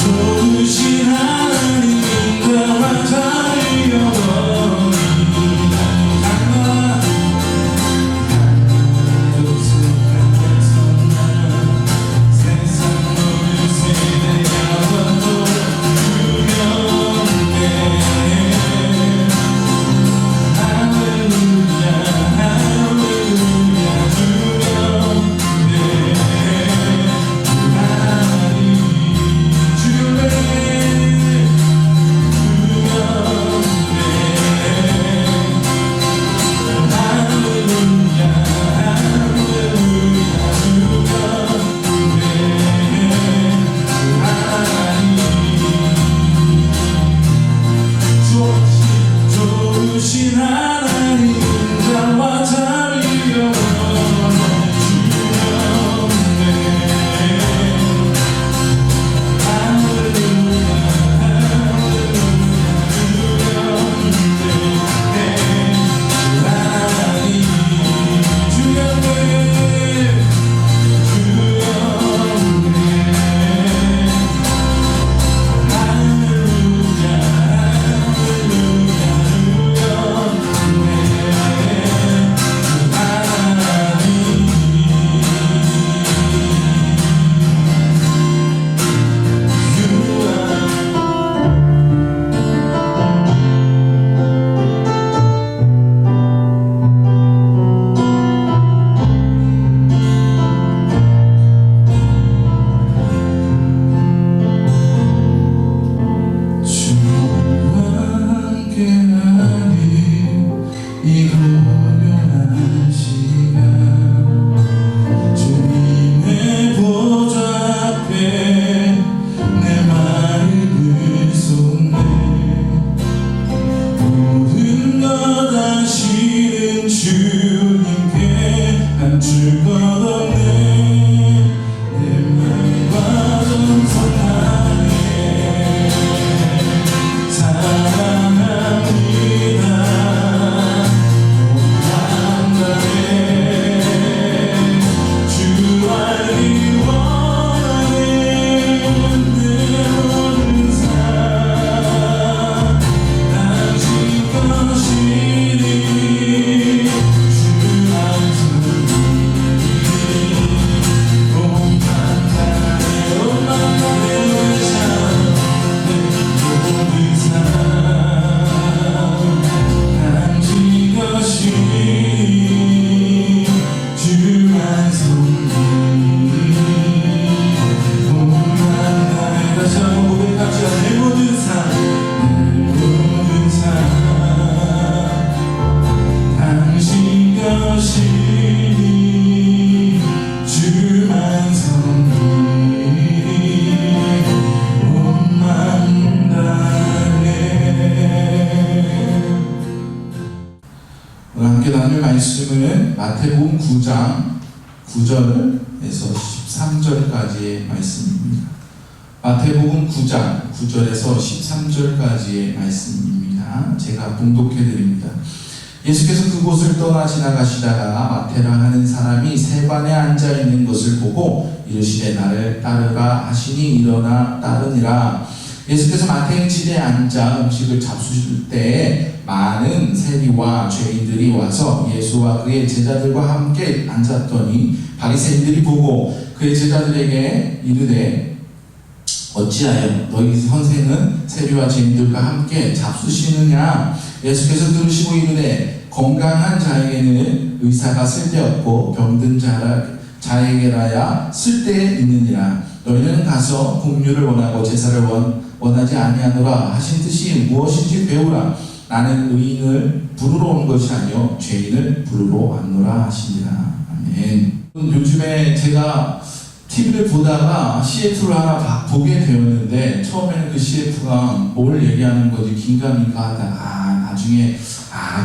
좋으신 하나님 나와 잘 영원히 좋으신 하나님 나와 잘 영원히 주였네. 할렐루야 하나님 주였네. 이 고요한 시간 주님의 보좌 앞에 내 마음을 쏟네. 모든 것 아시는 주님께 감출 것 없네. 내 맘과 정성하네. 사랑합니다. 함께 나눌 말씀은 마태복음 9장 9절에서 13절까지의 말씀입니다. 마태복음 9장 9절에서 13절까지의 말씀입니다. 제가 봉독해 드립니다. 예수께서 그곳을 떠나 지나가시다가 마태라 하는 사람이 세관에 앉아 있는 것을 보고 이르시되 나를 따르라 하시니 일어나 따르니라. 예수께서 마태의 집에 앉아 음식을 잡수실 때에 많은 세리와 죄인들이 와서 예수와 그의 제자들과 함께 앉았더니 바리새인들이 보고 그의 제자들에게 이르되 어찌하여 너희 선생은 세리와 죄인들과 함께 잡수시느냐. 예수께서 들으시고 이르되 건강한 자에게는 의사가 쓸데없고 병든 자에게라야 쓸데 있느니라. 너희는 가서 긍휼을 원하고 제사를 원하지 아니하노라 하신 뜻이 무엇인지 배우라. 나는 의인을 부르러 온 것이 아니요 죄인을 부르러 왔노라 하시니라. 아멘. 요즘에 제가 TV를 보다가 CF를 하나 보게 되었는데 처음에는 그 CF가 뭘 얘기하는 건지 긴가민가 하다가 나중에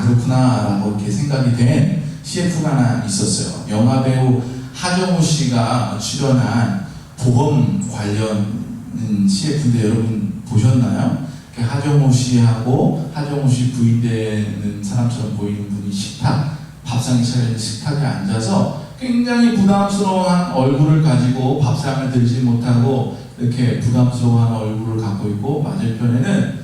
그렇구나 라고 이렇게 생각이 된 CF가 하나 있었어요. 영화배우 하정우 씨가 출연한 보험 관련 CF인데 여러분 보셨나요? 하정우 씨하고 하정우 씨 부인되는 사람처럼 보이는 분이 밥상에 차려진 식탁에 앉아서 굉장히 부담스러운 얼굴을 가지고 밥상을 들지 못하고 이렇게 부담스러워하는 얼굴을 갖고 있고, 맞은편에는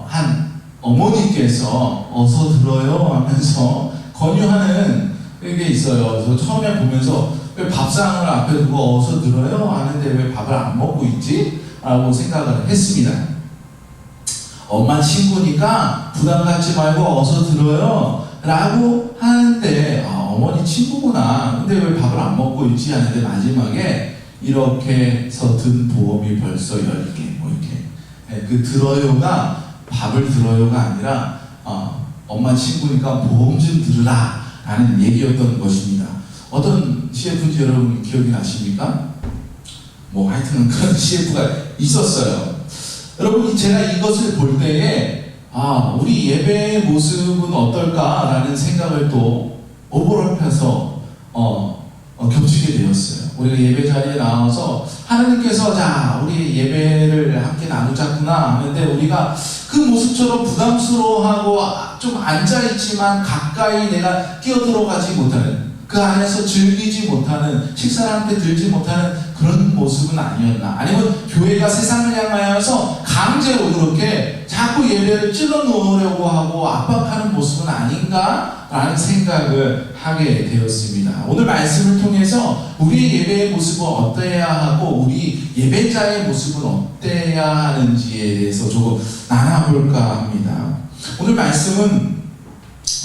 한 어머니께서 어서 들어요 하면서 권유하는 게 있어요. 그래서 처음에 보면서 왜 밥상을 앞에 두고 어서 들어요 하는데 왜 밥을 안 먹고 있지? 라고 생각을 했습니다. 엄마 친구니까 부담 갖지 말고 어서 들어요 라고 하는데, 어머니 친구구나. 근데 왜 밥을 안 먹고 있지? 하는데 마지막에 이렇게 해서 든 보험이 벌써 10개, 뭐 이렇게. 그 들어요가 밥을 들어요가 아니라 엄마 친구니까 보험 좀 들으라 라는 얘기였던 것입니다. 어떤 CF인지 여러분 기억이 나십니까? 뭐 하여튼 그런 CF가 있었어요. 여러분, 제가 이것을 볼 때에 우리 예배의 모습은 어떨까라는 생각을 또 오버랩해서 겹치게 되었어요. 우리가 예배 자리에 나와서 하나님께서 자 우리 예배를 함께 나누자꾸나 하는데, 우리가 그 모습처럼 부담스러워하고 좀 앉아있지만 가까이 내가 끼어들어가지 못하는, 그 안에서 즐기지 못하는, 식사를 함께 들지 못하는 그런 모습은 아니었나. 아니면 교회가 세상을 향하여서 강제로 그렇게 자꾸 예배를 찔러 놓으려고 하고 압박하는 모습은 아닌가 라는 생각을 하게 되었습니다. 오늘 말씀을 통해서 우리의 예배의 모습은 어때야 하고 우리 예배자의 모습은 어때야 하는지에 대해서 조금 나눠볼까 합니다. 오늘 말씀은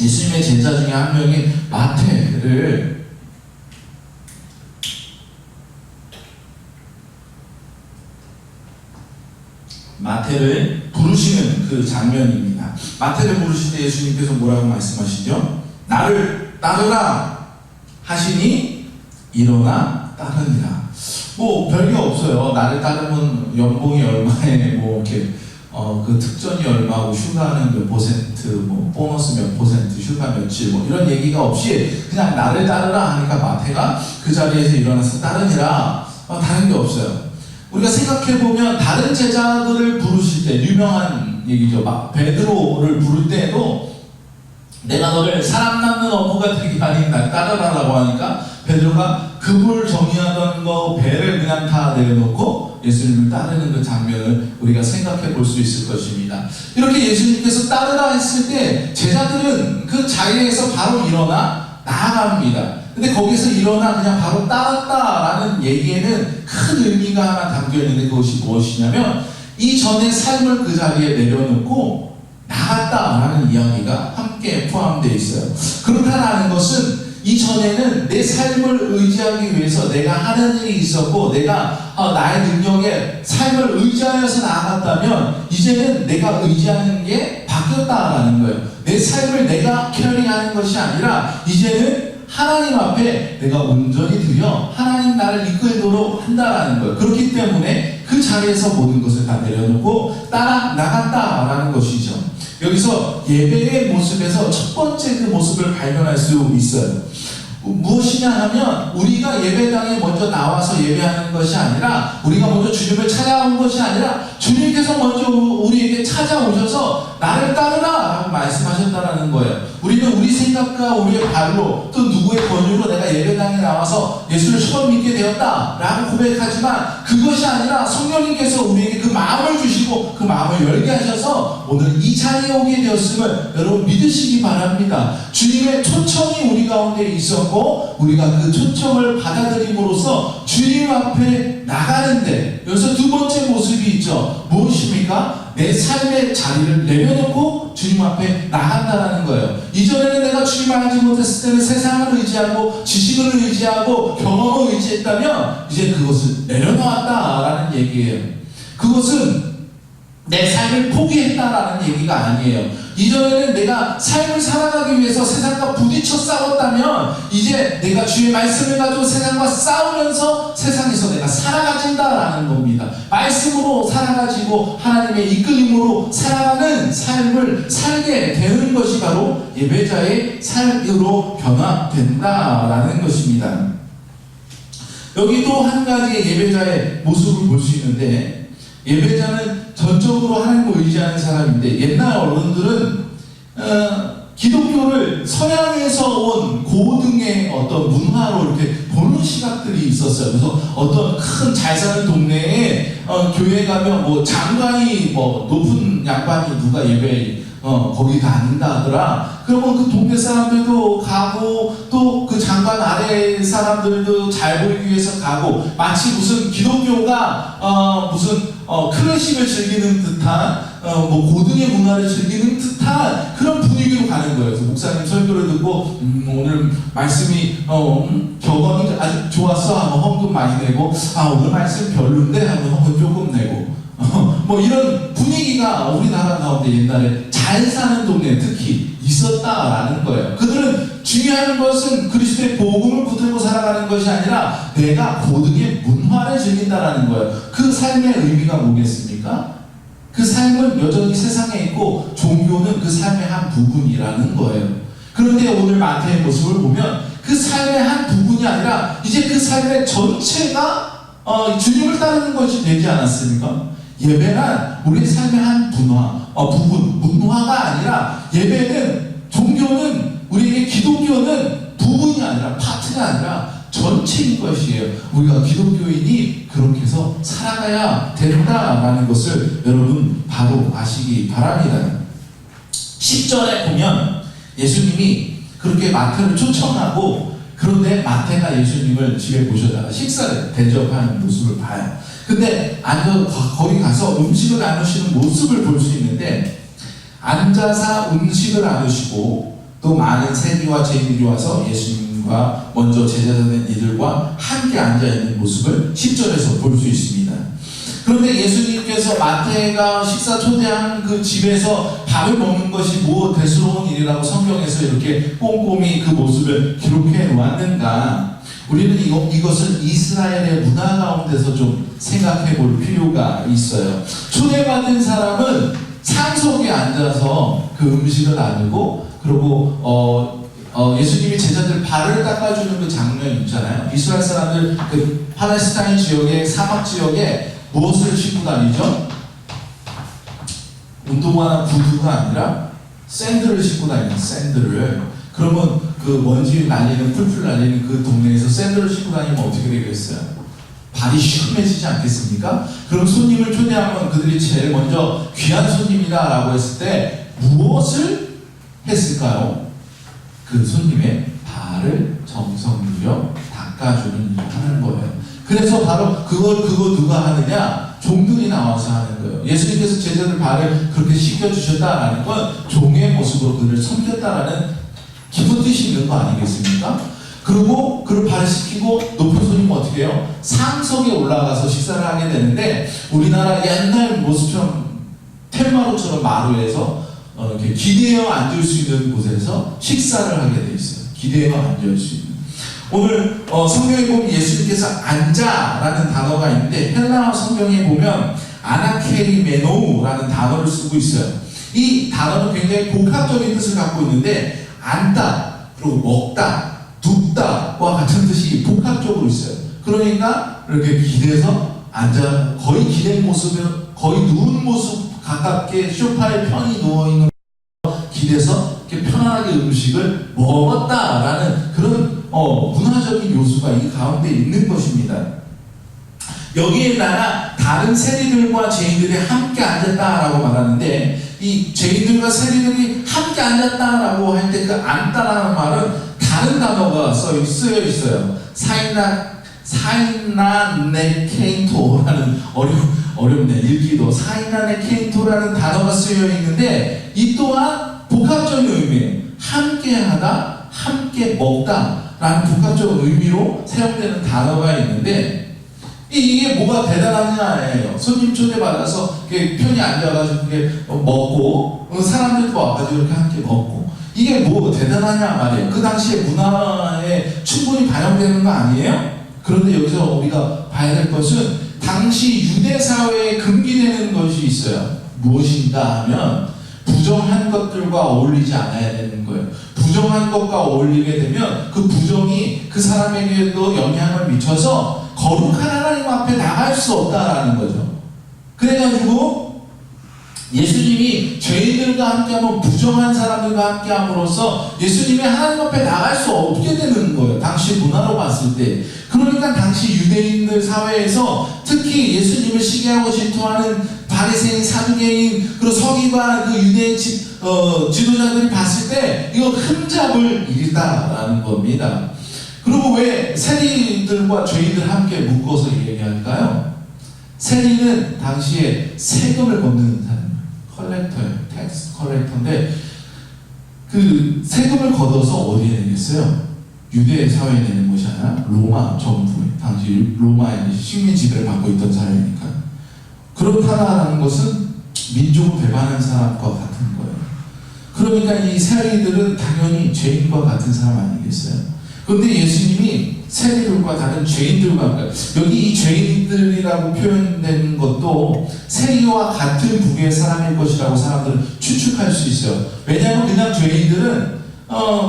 예수님의 제자 중에 한 명인 마태를 부르시는 그 장면입니다. 마태를 부르실 때 예수님께서 뭐라고 말씀하시죠? 나를 따르라 하시니 일어나 따르니라. 뭐 별게 없어요. 나를 따르면 연봉이 얼마에 뭐 이렇게 그 특전이 얼마고 휴가는 몇 퍼센트, 뭐 보너스 몇 퍼센트, 휴가 며칠, 뭐 이런 얘기가 없이 그냥 나를 따르라 하니까 마태가 그 자리에서 일어나서 따르니라. 다른 게 없어요. 우리가 생각해보면 다른 제자들을 부르실 때, 유명한 얘기죠. 막 베드로를 부를 때도 내가 너를 사람 낳는 어부가 되게 하니 날 따르라라고 하니까 베드로가 급을 정의하던 배를 그냥 다 내려놓고 예수님을 따르는 그 장면을 우리가 생각해 볼 수 있을 것입니다. 이렇게 예수님께서 따르라 했을 때 제자들은 그 자리에서 바로 일어나 나아갑니다. 근데 거기서 일어나 그냥 바로 따랐다라는 얘기에는 큰 의미가 하나 담겨 있는데, 그것이 무엇이냐면 이전의 삶을 그 자리에 내려놓고 나갔다라는 이야기가 함께 포함되어 있어요. 그렇다라는 것은 이전에는 내 삶을 의지하기 위해서 내가 하는 일이 있었고, 내가 나의 능력에 삶을 의지하여서 나아갔다면 이제는 내가 의지하는 게 바뀌었다라는 거예요. 내 삶을 내가 캐리하는 것이 아니라 이제는 하나님 앞에 내가 온전히 드려 하나님 나를 이끌도록 한다라는 거예요. 그렇기 때문에 그 자리에서 모든 것을 다 내려놓고 따라 나갔다라는 것이죠. 여기서 예배의 모습에서 첫 번째 그 모습을 발견할 수 있어요. 무엇이냐 하면 우리가 예배당에 먼저 나와서 예배하는 것이 아니라, 우리가 먼저 주님을 찾아온 것이 아니라 주님께서 먼저 우리에게 찾아오셔서 나를 따르라 라고 말씀하셨다는 거예요. 우리는 우리 생각과 우리의 발로 또 누구의 권유로 내가 예배당에 나와서 예수를 처음 믿게 되었다 라고 고백하지만, 그것이 아니라 성령님께서 우리에게 그 마음을 주시고 그 마음을 열게 하셔서 오늘 이 자리에 오게 되었음을 여러분 믿으시기 바랍니다. 주님의 초청이 우리 가운데 있었고 우리가 그 초청을 받아들임으로써 주님 앞에 나가는데, 여기서 두 번째 모습이 있죠. 무엇입니까? 내 삶의 자리를 내려놓고 주님 앞에 나간다는 거예요. 이전에는 내가 주님을 알지 못했을 때는 세상을 의지하고 지식을 의지하고 경험을 의지했다면 이제 그것을 내려놓았다라는 얘기예요. 그것은 내 삶을 포기했다라는 얘기가 아니에요. 이전에는 내가 삶을 살아가기 위해서 세상과 부딪혀 싸웠다면 이제 내가 주의 말씀을 가지고 세상과 싸우면서 세상에서 내가 살아가진다라는 겁니다. 말씀으로 살아가지고 하나님의 이끌림으로 살아가는 삶을 살게 되는 것이 바로 예배자의 삶으로 변화된다라는 것입니다. 여기 또 한 가지의 예배자의 모습을 볼 수 있는데, 예배자는 전적으로 하나님을 의지하는 사람인데, 옛날 어른들은 기독교를 서양에서 온 고등의 어떤 문화로 이렇게 보는 시각들이 있었어요. 그래서 어떤 큰 잘 사는 동네에 교회 가면 뭐 장관이 뭐 높은 양반이 누가 예배 거기 다닌다 하더라. 그러면 그 동네 사람들도 가고 또 그 장관 아래 사람들도 잘 보이기 위해서 가고, 마치 무슨 기독교가 무슨 클래식을 즐기는 듯한 뭐 고등의 문화를 즐기는 듯한 그런 분위기로 가는 거예요. 그래서 목사님 설교를 듣고 오늘 말씀이 격언이 아주 좋았어 하면 헌금 많이 내고, 오늘 말씀 별론데 하면 헌금 조금 내고 뭐 이런 분위기가 우리나라 가운데 옛날에 잘 사는 동네에 특히 있었다라는 거예요. 그들은 중요한 것은 그리스도의 복음을 붙들고 살아가는 것이 아니라 내가 고등의 문화를 즐긴다라는 거예요. 그 삶의 의미가 뭐겠습니까? 그 삶은 여전히 세상에 있고 종교는 그 삶의 한 부분이라는 거예요. 그런데 오늘 마태의 모습을 보면 그 삶의 한 부분이 아니라 이제 그 삶의 전체가 주님을 따르는 것이 되지 않았습니까? 예배란 우리의 삶의 한 부분, 문화가 아니라 예배는, 종교는, 우리에게 기독교는 부분이 아니라 파트가 아니라 전체인 것이에요. 우리가 기독교인이 그렇게 해서 살아가야 된다라는 것을 여러분 바로 아시기 바랍니다. 10절에 보면 예수님이 그렇게 마태를 초청하고, 그런데 마태가 예수님을 집에 모셔다가 식사를 대접하는 모습을 봐요. 근데 거기 가서 음식을 나누시는 모습을 볼 수 있는데, 앉아서 음식을 나누시고 또 많은 세리와 죄인들이 와서 예수님과 먼저 제자된 이들과 함께 앉아있는 모습을 10절에서 볼 수 있습니다. 그런데 예수님께서 마태가 식사 초대한 그 집에서 밥을 먹는 것이 뭐 대수로운 일이라고 성경에서 이렇게 꼼꼼히 그 모습을 기록해 놓았는가? 우리는 이것을 이스라엘의 문화 가운데서 좀 생각해 볼 필요가 있어요. 초대받은 사람은 상석에 앉아서 그 음식을 나누고, 그리고 예수님이 제자들 발을 닦아주는 그 장면 있잖아요. 이스라엘 사람들 그 팔레스타인 지역의 사막 지역에 무엇을 신고 다니죠? 운동화나 구두가 아니라 샌들을 신고 다니는, 샌들을. 그러면 그 먼지 날리는, 풀풀 날리는 그 동네에서 샌들을 신고 다니면 어떻게 되겠어요? 발이 시큼해지지 않겠습니까? 그럼 손님을 초대하면 그들이 제일 먼저 귀한 손님이다 라고 했을 때 무엇을 했을까요? 그 손님의 발을 정성 들여 닦아주는 일을 하는 거예요. 그래서 바로 그거 누가 하느냐? 종들이 나와서 하는 거예요. 예수님께서 제자들 발을 그렇게 씻겨주셨다라는 건 종의 모습으로 그들을 섬겼다라는 깊은 뜻이 있는 거 아니겠습니까? 그리고 그를 발을 씻기고 높은 손님은 어떻게 해요? 상석에 올라가서 식사를 하게 되는데, 우리나라 옛날 모습처럼 텔마루처럼 마루에서 이렇게 기대어 앉을 수 있는 곳에서 식사를 하게 돼 있어요. 기대어 앉을 수 있는. 오늘 성경에 보면 예수님께서 앉아라는 단어가 있는데, 헬라어 성경에 보면 아나케리메노라는 단어를 쓰고 있어요. 이 단어는 굉장히 복합적인 뜻을 갖고 있는데, 앉다, 그리고 먹다, 눕다와 같은 뜻이 복합적으로 있어요. 그러니까 이렇게 기대서 앉아, 거의 기댄 모습에, 거의 누운 모습 가깝게 소파에 편히 누워있는 기대서 이렇게 편안하게 음식을 먹었다라는 그런 문화적인 요소가 이 가운데 있는 것입니다. 여기에다가 다른 세리들과 죄인들이 함께 앉았다라고 말하는데, 이 죄인들과 세리들이 함께 앉았다라고 할 때 그 앉다라는 말은 다른 단어가 쓰여 있어요. 사이나네케인토라는 어렵네 읽기도. 사이나네케인토라는 단어가 쓰여 있는데, 이 또한 복합적인 의미예요. 함께하다, 함께 먹다라는 복합적인 의미로 사용되는 단어가 있는데, 이게 뭐가 대단하냐예요. 손님 초대받아서 편히 앉아가지고 먹고, 사람들도 와가지고 이렇게 함께 먹고, 이게 뭐 대단하냐 말이에요. 그 당시의 문화에 충분히 반영되는 거 아니에요? 그런데 여기서 우리가 봐야 될 것은 당시 유대 사회에 금기되는 것이 있어요. 무엇인가 하면 부정한 것들과 어울리지 않아야 되는 거예요. 부정한 것과 어울리게 되면 그 부정이 그 사람에게도 영향을 미쳐서 거룩한 하나님 앞에 나갈 수 없다라는 거죠. 그래가지고 예수님이 죄인들과 함께하면 부정한 사람들과 함께함으로써 예수님이 하나님 앞에 나갈 수 없게 되는 거예요. 당시 문화로 봤을 때. 그러니까 당시 유대인들 사회에서 특히 예수님을 시기하고 질투하는 바리새인, 사두개인, 그리고 서기관, 그 유대인 지도자들이 봤을 때 이거 흠잡을 일이다라는 겁니다. 그리고 왜 세리들과 죄인들 함께 묶어서 얘기할까요? 세리는 당시에 세금을 걷는 사람, 컬렉터예요. 텍스 컬렉터인데 그 세금을 걷어서 어디에 내겠어요? 유대 사회에 내는 것이 아니라 로마 정부에, 당시 로마의 식민 지배를 받고 있던 사회니까. 그렇다라는 것은 민족을 배반하는 사람과 같은 거예요. 그러니까 이 세리들은 당연히 죄인과 같은 사람 아니겠어요? 그런데 예수님이 세리들과 다른 죄인들과, 여기 이 죄인들이라고 표현된 것도 세리와 같은 부류의 사람일 것이라고 사람들은 추측할 수 있어요. 왜냐하면 그냥 죄인들은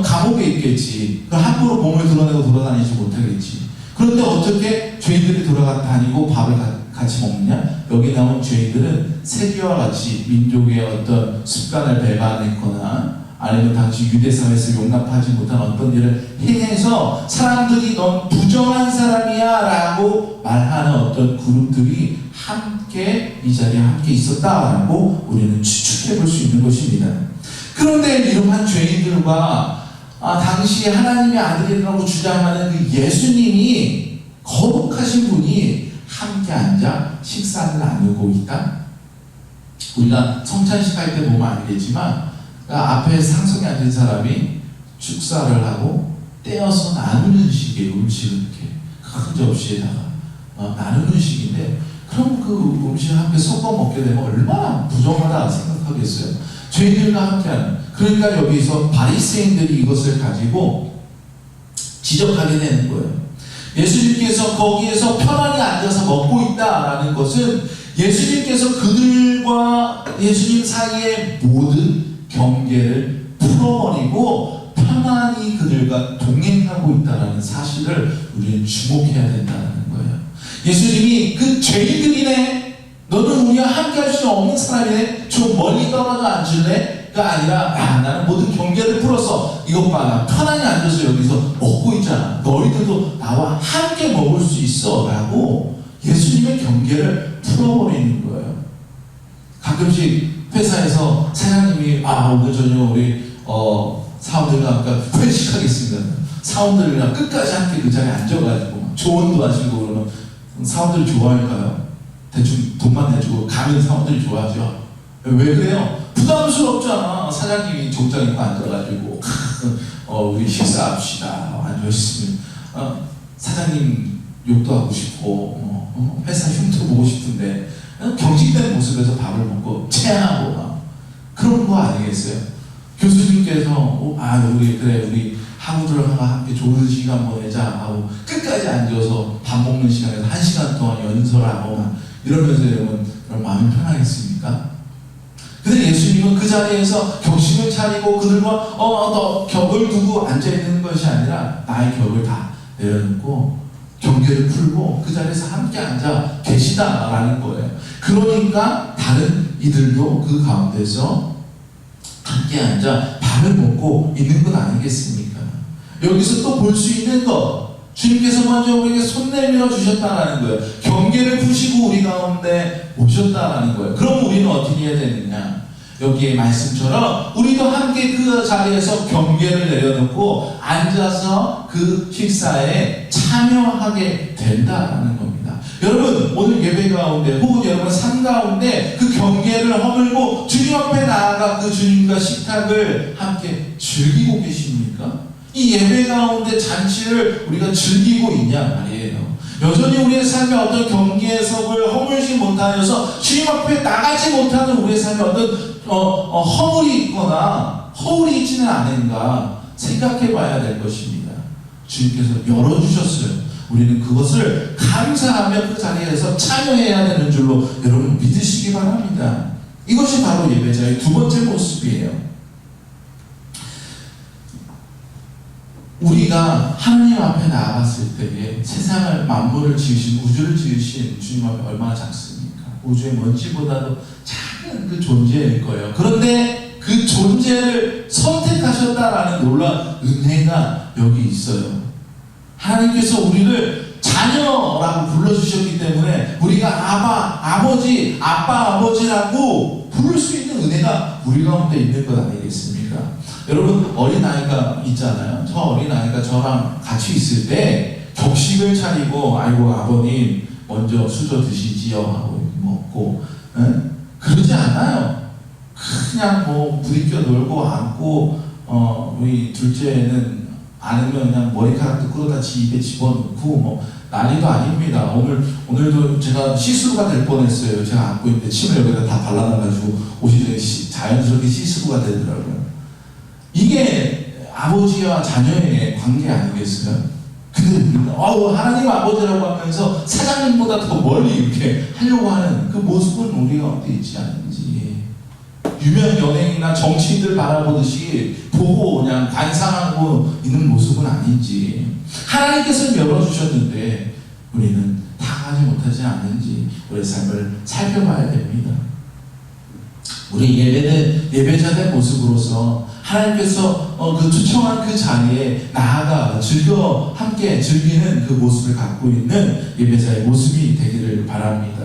감옥에 있겠지. 함부로 몸을 드러내고 돌아다니지 못하겠지. 그런데 어떻게 죄인들이 돌아다니고 밥을 같이 먹느냐? 여기 나온 죄인들은 세리와 같이 민족의 어떤 습관을 배반했거나 아니면 당시 유대사회에서 용납하지 못한 어떤 일을 행해서 사람들이 넌 부정한 사람이야 라고 말하는 어떤 그룹들이 함께 이 자리에 함께 있었다라고 우리는 추측해 볼 수 있는 것입니다. 그런데 이러한 죄인들과 당시 하나님의 아들이라고 주장하는 그 예수님이 거룩하신 분이 함께 앉아 식사를 나누고 있다. 우리가 성찬식 할 때 보면 알겠지만 앞에 상석에 앉은 사람이 축사를 하고 떼어서 나누는 식의 음식을 이렇게 큰 접시에다가 나누는 식인데, 그럼 그 음식을 함께 섞어 먹게 되면 얼마나 부정하다 생각하겠어요. 죄인들과 함께하는. 그러니까 여기서 바리새인들이 이것을 가지고 지적하게 되는 거예요. 예수님께서 거기에서 편안히 앉아서 먹고 있다라는 것은 예수님께서 그들과 예수님 사이의 모든 경계를 풀어버리고 편안히 그들과 동행하고 있다는 사실을 우리는 주목해야 된다는 거예요. 예수님이 그 죄인들이네, 너는 우리와 함께 할 수 없는 사람이네, 좀 멀리 떨어져 앉을래? 가 아니라 나는 모든 경계를 풀어서 이것 봐, 나 편안히 앉아서 여기서 먹고 있잖아, 너희들도 나와 함께 먹을 수 있어 라고 예수님의 경계를 풀어버리는 거예요. 가끔씩 회사에서 사장님이 오늘 저녁 우리 사원들과 회식하겠습니다. 사원들이랑 끝까지 함께 그 자리에 앉아가지고 조언도 하시고 그러면 사원들이 좋아할까요? 대충 돈만 내주고 가면 사원들이 좋아하죠. 왜 그래요? 부담스럽잖아. 사장님이 정장 입고 앉아가지고 우리 식사합시다 앉아있으면 사장님 욕도 하고 싶고 회사 흉도 보고 싶은데 경직된 모습에서 밥을 먹고 체하고 그런 거 아니겠어요? 교수님께서 우리 학우들과 함께 좋은 시간 보내자 하고 끝까지 앉아서 밥 먹는 시간에서 1시간 동안 연설하고 이러면서 이러면 마음이 편하겠습니까? 근데 예수님은 그 자리에서 격식을 차리고 그들과 너 격을 두고 앉아있는 것이 아니라 나의 격을 다 내려놓고 경계를 풀고 그 자리에서 함께 앉아 계시다라는 거예요. 그러니까 다른 이들도 그 가운데서 함께 앉아 밥을 먹고 있는 건 아니겠습니까? 여기서 또 볼 수 있는 것, 주님께서 먼저 우리에게 손 내밀어 주셨다는 거예요. 경계를 푸시고 우리 가운데 오셨다는 거예요. 그럼 우리는 어떻게 해야 되느냐? 여기에 말씀처럼 우리도 함께 그 자리에서 경계를 내려놓고 앉아서 그 식사에 참여하게 된다는 겁니다. 여러분 오늘 예배 가운데 혹은 여러분 삶 가운데 그 경계를 허물고 주님 앞에 나아가 그 주님과 식탁을 함께 즐기고 계십니까? 이 예배 가운데 잔치를 우리가 즐기고 있냐 말이에요. 여전히 우리의 삶의 어떤 경계의 섭을 허물지 못하여서 주님 앞에 나가지 못하는 우리의 삶의 어떤 허물이 있거나 허울이 있지는 않은가 생각해 봐야 될 것입니다. 주님께서 열어주셨어요. 우리는 그것을 감사하며 그 자리에서 참여해야 되는 줄로 여러분 믿으시기 바랍니다. 이것이 바로 예배자의 두 번째 모습이에요. 우리가 하나님 앞에 나아갔을 때에 세상을 만물을 지으신, 우주를 지으신 주님 앞에 얼마나 작습니까? 우주의 먼지보다도 작은 살아있는 그 존재일 거예요. 그런데 그 존재를 선택하셨다라는 놀라운 은혜가 여기 있어요. 하나님께서 우리를 자녀라고 불러주셨기 때문에 우리가 아버지, 아빠, 아버지라고 부를 수 있는 은혜가 우리 가운데 있는 것 아니겠습니까? 여러분, 어린아이가 있잖아요. 저 어린아이가 저랑 같이 있을 때 격식을 차리고 아이고 아버님 먼저 수저 드시지요 하고 먹고 그러지 않아요. 그냥 뭐 부딪혀 놀고 안고 우리 둘째는 안으면 그냥 머리카락도 끌어다 입에 집어넣고 뭐 난리도 아닙니다. 오늘도 제가 시스루가 될 뻔했어요. 제가 안고 있는데 침을 여기다 다 발라놔가지고 옷이 자연스럽게 시스루가 되더라고요. 이게 아버지와 자녀의 관계 아니겠어요? 근데 하나님 아버지라고 하면서 사장님보다 더 멀리 이렇게 하려고 하는 그 모습은 우리 가운데 있지 않은지. 유명 연예인이나 정치인들 바라보듯이 보고 그냥 관상하고 있는 모습은 아닌지. 하나님께서는 열어주셨는데 우리는 다 가지 못하지 않는지 우리의 삶을 살펴봐야 됩니다. 우리 예배는 예배자의 모습으로서 하나님께서 그 초청한 그 자리에 나아가 함께 즐기는 그 모습을 갖고 있는 예배자의 모습이 되기를 바랍니다.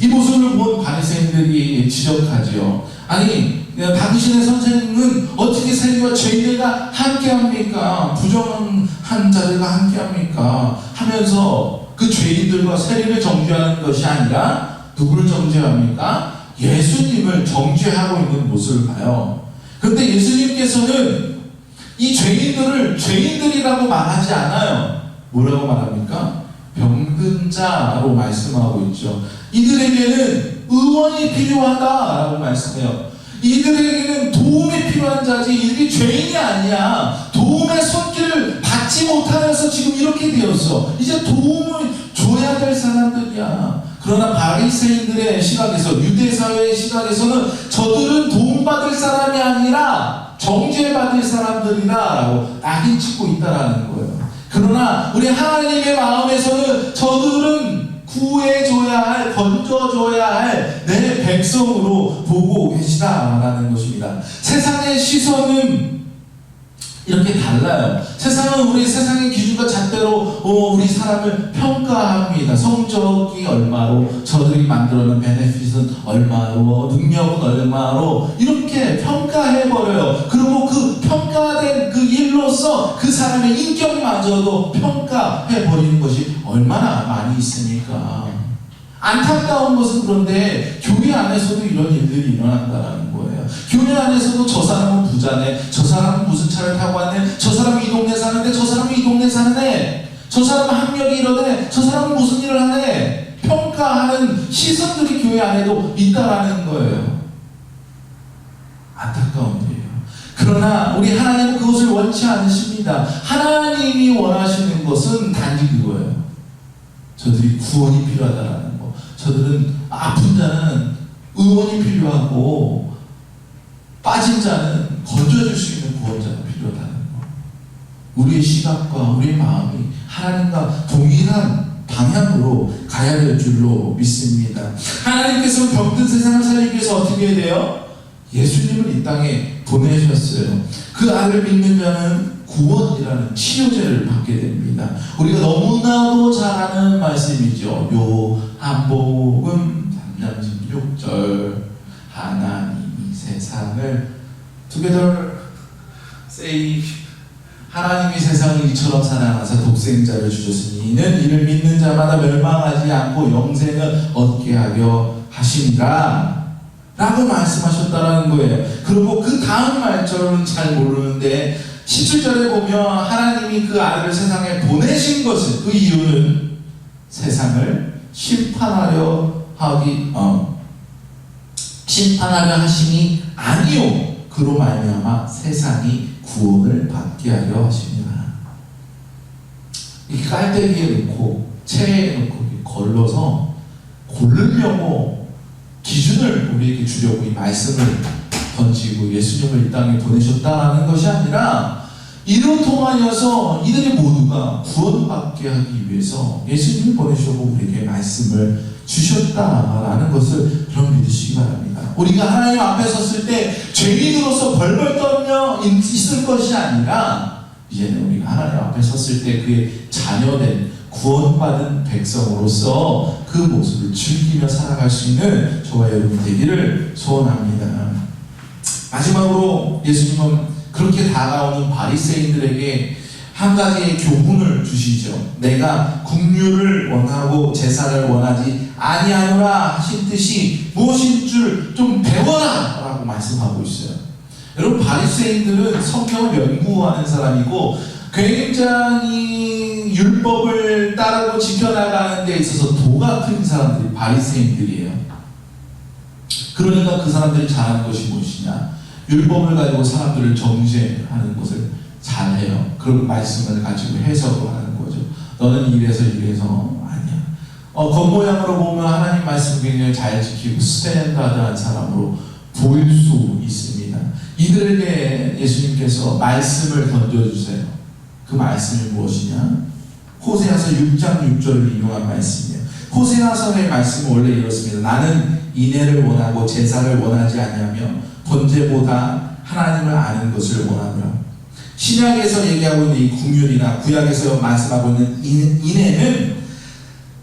이 모습을 본 바리새인들이 지적하죠. 아니, 당신의 선생님은 어떻게 세리와 죄인들과 함께합니까? 부정한 자들과 함께합니까? 하면서 그 죄인들과 세리를 정죄하는 것이 아니라 누구를 정죄합니까? 예수님을 정죄하고 있는 모습을 봐요. 그런데 예수님께서는 이 죄인들을 죄인들이라고 말하지 않아요. 뭐라고 말합니까? 병든 자로 말씀하고 있죠. 이들에게는 의원이 필요하다라고 말씀해요. 이들에게는 도움이 필요한 자지 이들이 죄인이 아니야. 도움의 손길을 받지 못하면서 지금 이렇게 되었어. 이제 도움을 줘야 될 사람들이야. 그러나 바리새인들의 시각에서, 유대사회의 시각에서는 저들은 도움받을 사람이 아니라 정죄받을 사람들이다라고 낙인찍고 있다라는 거예요. 그러나 우리 하나님의 마음에서는 저들은 구해줘야 할, 건져줘야 할 내 백성으로 보고 계시다라는 것입니다. 세상의 시선은 이렇게 달라요. 세상은 세상의 기준과 잣대로 우리 사람을 평가합니다. 성적이 얼마로, 저들이 만들어낸 베네핏은 얼마로, 능력은 얼마로 이렇게 평가해버려요. 그리고 그 평가된 그 일로서 그 사람의 인격마저도 평가해버리는 것이 얼마나 많이 있습니까? 안타까운 것은 그런데 교회 안에서도 이런 일들이 일어난다는 거예요. 교회 안에서도 저 사람은 부자네, 저 사람은 무슨 차를 타고 왔네, 저 사람은 이 동네 사는데 저 사람은 이 동네 사네, 저 사람은 학력이 이러네, 저 사람은 무슨 일을 하네, 평가하는 시선들이 교회 안에도 있다라는 거예요. 안타까운 일이에요. 그러나 우리 하나님은 그것을 원치 않으십니다. 하나님이 원하시는 것은 단지 그거예요. 저들이 구원이 필요하다라는 거. 저들은 아픈 자는 의원이 필요하고 빠진 자는 건져줄 수 있는 구원자가 필요하다는 거. 우리의 시각과 우리의 마음이 하나님과 동일한 방향으로 가야 될 줄로 믿습니다. 하나님께서 병든 세상을 살리기 위해서 어떻게 해야 돼요? 예수님을 이 땅에 보내셨어요. 그 아들 믿는 자는 구원이라는 치료제를 받게 됩니다. 우리가 너무나도 잘 아는 말씀이죠. 요한복음 3장 16절 하나님이 세상을 together say 하나님이 세상을 이처럼 사랑하사 독생자를 주셨으니 이는 이를 믿는 자마다 멸망하지 않고 영생을 얻게 하려 하시니라 라고 말씀하셨다라는 거예요. 그리고 그 다음 말절은 잘 모르는데 17절에 보면 하나님이 그 아들을 세상에 보내신 것은 그 이유는 세상을 심판하려 하심이 아니요 그로 말미암아 세상이 구원을 받게 하려 하십니다. 이 깔때기에 넣고 체에 넣고 걸러서 고르려고 기준을 우리에게 주려고 이 말씀을 던지고 예수님을 이 땅에 보내셨다라는 것이 아니라 이로 통하여서 이들이 모두가 구원받게 하기 위해서 예수님이 보내셔고 우리에게 말씀을 주셨다라는 것을 여러분 믿으시기 바랍니다. 우리가 하나님 앞에 섰을 때 죄인으로서 벌벌 떨며 있을 것이 아니라 이제는 우리가 하나님 앞에 섰을 때 그의 자녀된 구원받은 백성으로서 그 모습을 즐기며 살아갈 수 있는 저와 여러분 되기를 소원합니다. 마지막으로 예수님은 그렇게 다가오는 바리새인들에게 한 가지의 교훈을 주시죠. 내가 긍휼을 원하고 제사를 원하지 아니하노라 하신 뜻이 무엇인 줄 좀 배워라 라고 말씀하고 있어요. 여러분, 바리새인들은 성경을 연구하는 사람이고 굉장히 율법을 따르고 지켜나가는 데 있어서 도 같은 사람들이 바리새인들이에요. 그러니까 그 사람들이 잘하는 것이 무엇이냐? 율법을 가지고 사람들을 정죄하는 것을 잘해요. 그런 말씀을 가지고 해석을 하는 거죠. 너는 이래서 아니야. 겉모양으로 보면 하나님 말씀 굉장히 잘 지키고 스탠다드한 사람으로 보일 수 있습니다. 이들에게 예수님께서 말씀을 던져주세요. 그 말씀이 무엇이냐? 호세아서 6장 6절을 인용한 말씀이에요. 호세아서의 말씀은 원래 이렇습니다. 나는 인애를 원하고 제사를 원하지 아니하며 번제보다 하나님을 아는 것을 원하노라. 신약에서 얘기하고 있는 이 긍휼이나 구약에서 말씀하고 있는 인애는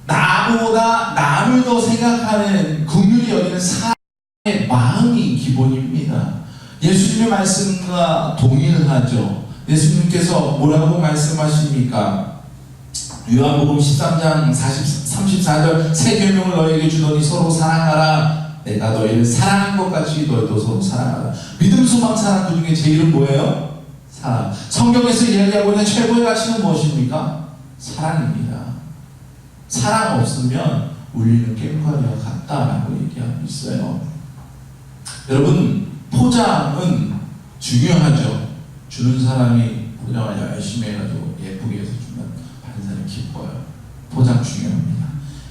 나보다 남을 더 생각하는 긍휼이 여기는 사람의 마음이 기본입니다. 예수님의 말씀과 동일하죠. 예수님께서 뭐라고 말씀하십니까? 요한복음 13장 34절 새 계명을 너희에게 주더니 서로 사랑하라. 내가 너희를 사랑한 것 같이 너희도 서로 사랑하라. 믿음, 소망, 사랑 그 중에 제일은 뭐예요? 사랑. 성경에서 이야기하고 있는 최고의 가치는 무엇입니까? 사랑입니다. 사랑 없으면 우리는 꽹과리와 같다라고 얘기하고 있어요. 여러분, 포장은 중요하죠. 주는 사람이 포장을 열심히 해가지고 예쁘게 해서 주면 받는 사람이 기뻐요. 포장 중요합니다.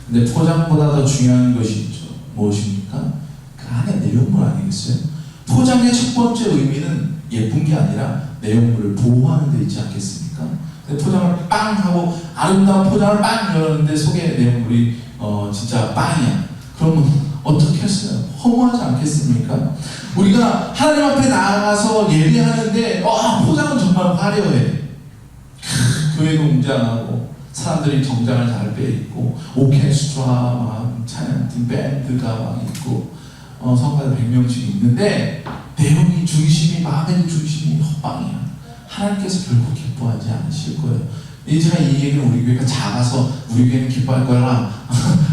근데 포장보다 더 중요한 것이 있죠. 무엇입니까? 그 안에 내용물 아니겠어요? 포장의 첫 번째 의미는 예쁜 게 아니라 내용물을 보호하는 데 있지 않겠습니까? 포장을 빵 하고 아름다운 포장을 빵 열었는데 속에 내용물이 진짜 빵이야. 그러면 어떻게 했어요? 허무하지 않겠습니까? 우리가 하나님 앞에 나아가서 예배하는데 포장은 정말 화려해. 교회도 웅장하고 사람들이 정장을 잘 빼입고 오케스트라 막 찬양팀 밴드가 막 있고 성가대 100명씩 있는데 내용이 중심이 마음의 중심이 헛방이야. 하나님께서 결코 기뻐하지 않으실 거예요. 제가 이 얘기는 우리 교회가 작아서 우리 교회는 기뻐할 거라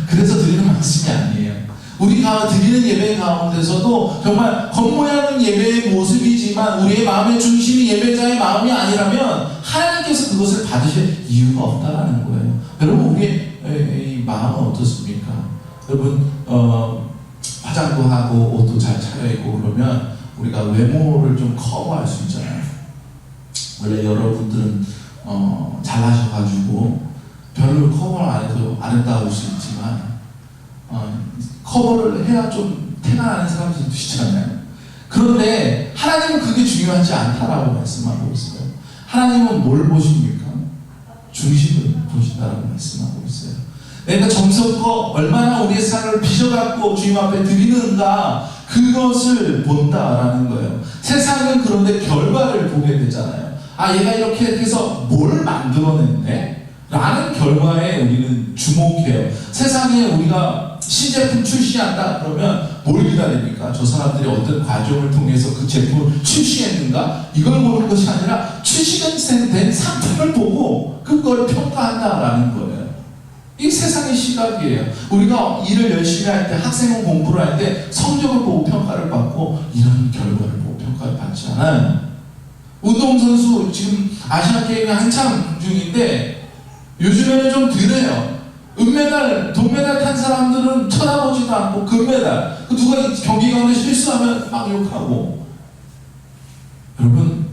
그래서 드리는 말씀이 아니에요. 우리가 드리는 예배 가운데서도 정말 겉모양은 예배의 모습이지만 우리의 마음의 중심이 예배자의 마음이 아니라면 하나님께서 그것을 받으실 이유가 없다라는 거예요. 여러분, 우리의 마음은 어떻습니까? 여러분, 화장도 하고 옷도 잘 차려입고 그러면 우리가 외모를 좀 커버할 수 있잖아요. 원래 여러분들은 잘나셔가지고 별로 커버를 안 해도 아름다울 수 있지만 커버를 해야 좀 태어나는 사람들도 있잖아요. 그런데 하나님은 그게 중요하지 않다라고 말씀하고 있어요. 하나님은 뭘 보십니까? 중심을 보신다라고 말씀하고 있어요. 내가 정성껏 얼마나 우리의 삶을 빚어갖고 주님 앞에 드리는가 그것을 본다라는 거예요. 세상은 그런데 결과를 보게 되잖아요. 얘가 이렇게 해서 뭘 만들어냈네? 라는 결과에 우리는 주목해요. 세상에 우리가 신제품 출시한다 그러면 뭘 기다립니까? 저 사람들이 어떤 과정을 통해서 그 제품을 출시했는가? 이걸 보는 것이 아니라 출시된 상품을 보고 그걸 평가한다라는 거예요. 이 세상의 시각이에요. 우리가 일을 열심히 할 때, 학생은 공부를 할 때 성적을 보고 평가를 받고 이런 결과를 보고 평가를 받지 않아요. 운동선수 지금 아시안게임이 한참 중인데 요즘에는 좀 덜해요. 은메달, 동메달 탄 사람들은 쳐다보지도 않고 금메달, 누가 경기 가운데 실수하면 막 욕하고. 여러분,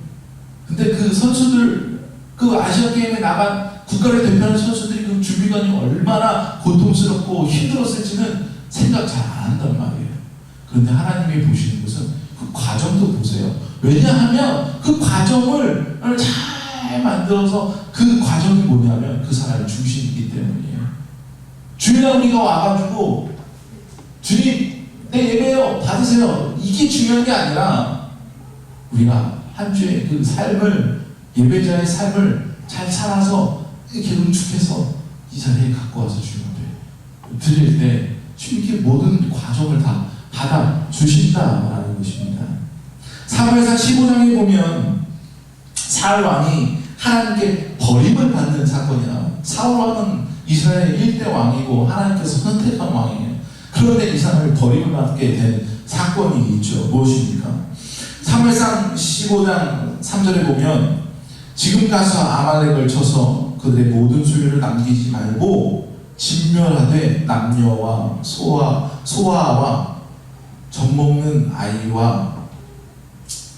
근데 그 선수들, 그 아시안게임에 나간 국가를 대표하는 선수들이 그 준비관이 얼마나 고통스럽고 힘들었을지는 생각 잘 안 한단 말이에요. 그런데 하나님이 보시는 것은 그 과정도 보세요. 왜냐하면 그 과정을 잘 잘 만들어서 그 과정이 뭐냐면 그 사람의 중심이기 때문이에요. 주일날 우리가 와가지고 주님 내 예배요 받으세요 이게 중요한 게 아니라 우리가 한 주의 그 삶을 예배자의 삶을 잘 살아서 이렇게 응축해서 이 자리에 갖고 와서 주님 앞에 드릴 때 주님께 모든 과정을 다 받아 주신다라는 것입니다. 사무엘상 15장에 보면 사울 왕이 하나님께 버림을 받는 사건이야. 사울 왕은 이스라엘 1대 왕이고 하나님께서 선택한 왕이에요. 그런데 이 사람을 버림을 받게 된 사건이 있죠. 무엇입니까? 사무엘상 15장 3절에 보면 지금 가서 아말렉을 쳐서 그들의 모든 소유를 남기지 말고 진멸하되 남녀와 소아와 젖먹는 아이와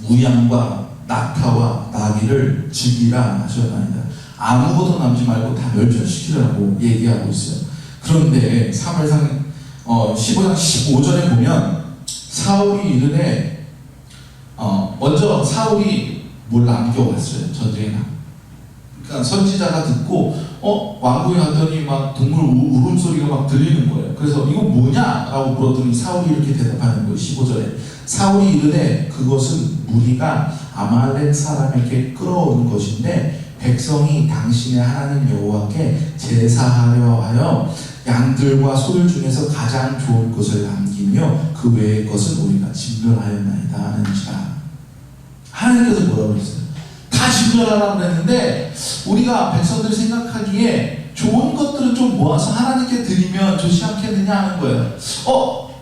무양과 낙타와 나귀를 즐기라 하셨나이다. 아무것도 남지 말고 다 멸절시키라고 얘기하고 있어요. 그런데 사무엘상 15장 15절에 보면 사울이 이르되 먼저 사울이 뭘 남겨왔어요. 전쟁에. 그러니까 선지자가 듣고 왕궁에 갔더니 막 동물 울음소리가 막 들리는 거예요. 그래서 이거 뭐냐? 라고 물었더니 사울이 이렇게 대답하는 거예요. 15절에 사울이 이르되 그것은 무리가 아말렉 사람에게 끌어온 것인데 백성이 당신의 하나님 여호와께 제사하려 하여 양들과 소들 중에서 가장 좋은 것을 남기며 그 외의 것은 우리가 진멸하였나이다 하는지라. 하나님께서 뭐라고 했어요? 다 진멸하라고 했는데 우리가 백성들이 생각하기에 좋은 것들은 좀 모아서 하나님께 드리면 좋지 않겠느냐 하는 거예요.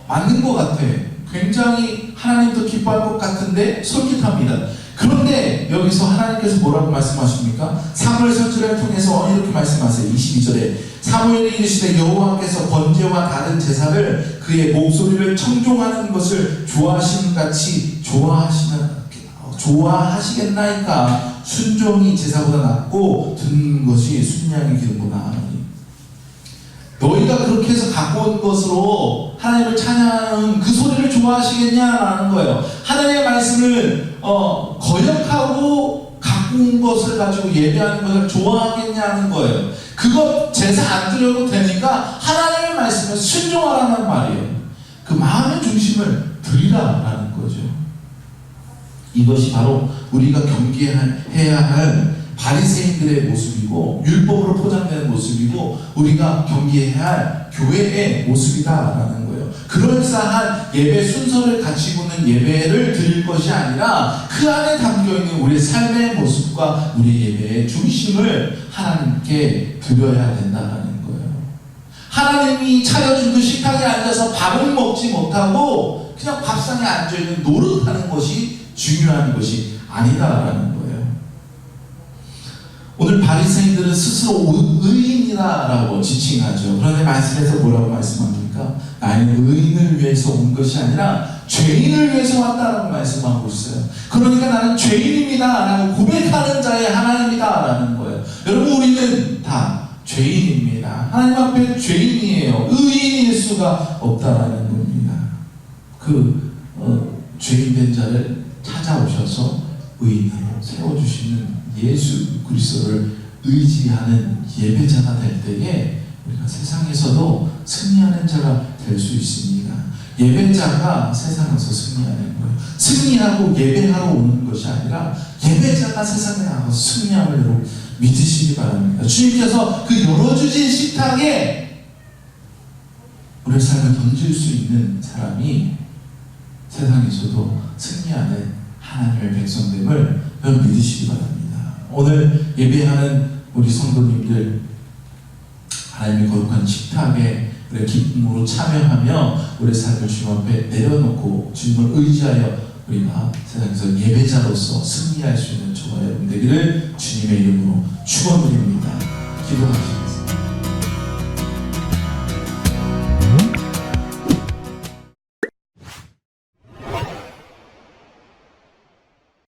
맞는 것 같아. 굉장히 하나님도 기뻐할 것 같은데 솔깃합니다. 그런데 여기서 하나님께서 뭐라고 말씀하십니까? 사무엘 선지자를 통해서 이렇게 말씀하세요. 22절에 사무엘이 이르시되 여호와께서 번제와 다른 제사를 그의 목소리를 청종하는 것을 좋아하시는 같이 좋아하시겠나이까? 순종이 제사보다 낫고 듣는 것이 순양의 기름보다. 너희가 그렇게 해서 갖고 온 것으로 하나님을 찬양하는 그 소리를 좋아하시겠냐라는 거예요. 하나님의 말씀을 거역하고 갖고 온 것을 가지고 예배하는 것을 좋아하겠냐는 거예요. 그거 제사 안 드려도 되니까 하나님의 말씀을 순종하라는 말이에요. 그 마음의 중심을 드리라라는 거죠. 이것이 바로 우리가 경계해야 할 바리새인들의 모습이고 율법으로 포장되는 모습이고 우리가 경계해야 할 교회의 모습이다라는 거예요. 그럴싸한 예배 순서를 가지고는 예배를 드릴 것이 아니라 그 안에 담겨있는 우리의 삶의 모습과 우리 예배의 중심을 하나님께 드려야 된다는 거예요. 하나님이 차려준 그 식탁에 앉아서 밥을 먹지 못하고 그냥 밥상에 앉아있는 노릇하는 것이 중요한 것이 아니다라는 거예요. 오늘 바리새인들은 스스로 의인이라고 지칭하죠. 그런데 말씀에서 뭐라고 말씀합니까? 나는 의인을 위해서 온 것이 아니라 죄인을 위해서 왔다라고 말씀하고 있어요. 그러니까 나는 죄인입니다 라고 고백하는 자의 하나님이다 라는 거예요. 여러분 우리는 다 죄인입니다. 하나님 앞에 죄인이에요. 의인일 수가 없다라는 겁니다. 죄인된 자를 찾아오셔서 의인으로 세워주시는 예수 그리스도를 의지하는 예배자가 될 때에 우리가 세상에서도 승리하는 자가 될 수 있습니다. 예배자가 세상에서 승리하는 거예요. 승리하고 예배하러 오는 것이 아니라 예배자가 세상에 나가서 승리함을 여러분 믿으시기 바랍니다. 주님께서 그 열어주신 식탁에 우리의 삶을 던질 수 있는 사람이 세상에서도 승리하는 하나님의 백성됨을 여러분 믿으시기 바랍니다. 오늘 예배하는 우리 성도님들 하나님의 거룩한 식탁에 우리의 기쁨으로 참여하며 우리의 삶을 주님 앞에 내려놓고 주님을 의지하여 우리가 세상에서 예배자로서 승리할 수 있는 저와 여러분 되기를 주님의 이름으로 축원드립니다. 기도하십니다.